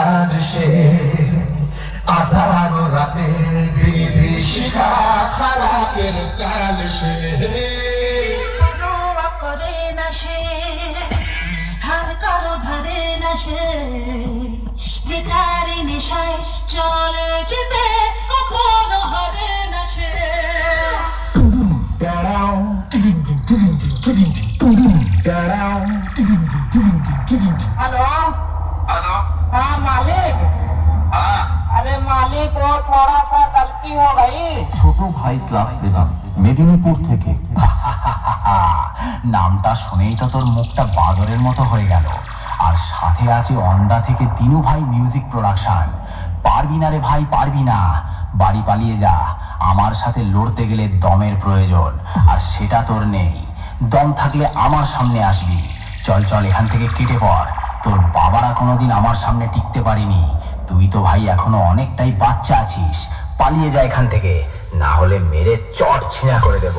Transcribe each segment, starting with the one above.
গান সে আধার রাতের বিভীষিকা খারাপের কাল সে পরোয়া করে না সে, ধার কারো ধারে না সে, যে তার নেশায় চলে যেতে কখনো হারে না সে। हेलो हेलो हाँ मालिक। हाँ अरे मालिक वो थोड़ा सा गलती हो गई। ছোট ভাই ক্লাব প্রেজেন্ট মেদিনীপুর থেকে। নামটা শুনেই তো তোর মুখটা বাদরের মতো হয়ে গেল। আর সাথে আছে অন্দা থেকে দিনু ভাই মিউজিক প্রোডাকশন। পারবি না রে ভাই, পারবি না। বাড়ি পালিয়ে যা, আমার সাথে লড়তে গেলে দমের প্রয়োজন, আর সেটা তোর নেই। দম থাকলে আমার সামনে আসবি। চল চল এখান থেকে কেটে পড়। তোর বাবারা কোনোদিন আমার সামনে টিকতে পারিনি। তুই তো ভাই এখনো অনেকটাই বাচ্চা আছিস। পালিয়ে যা এখান থেকে, না হলে মেরে চট ছিঁড়া করে দেব।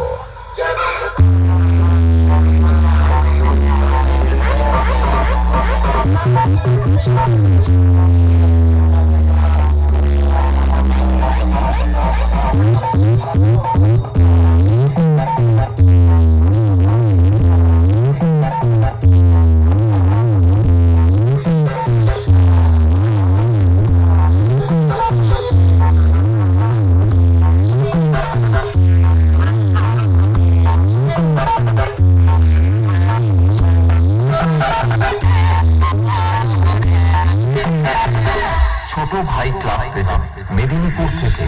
ছোট ভাই ক্লাব প্রেজেন্ট মেদিনীপুর থেকে।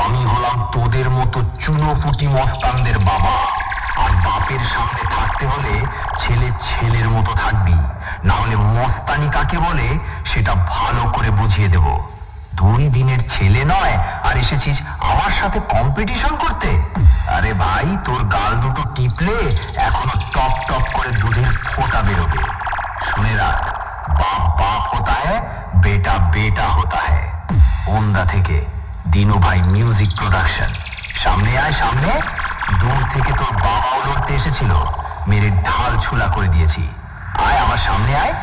আমি হলাম তোদের মতো চুনোপুটি মস্তানদের বাবা, আর বাপের সামনে থাকতে হলে ছেলে ছেলের মতো থাকবি, না হলে মস্তানি কাকে বলে সেটা ভালো করে বুঝিয়ে দেব। 2 দিনের ছেলে নয় আর এসেছিস আমার সাথে কম্পিটিশন করতে? আরে ভাই, তোর গাল দুটো টিপলে এখনো টপ টপ করে দুধের ফোঁটা বেরোবে। শুনে রাখ, बाप बाप होता है, बेटा बेटा होता है। ओंदा থেকে দিনু ভাই মিউজিক প্রোডাকশন। সামনে আয় সামনে। দূর থেকে তোর বাবাও লড়তে এসেছিল, মেরে ঢাল ছুলা করে দিয়েছি। আয় আমার সামনে আয়।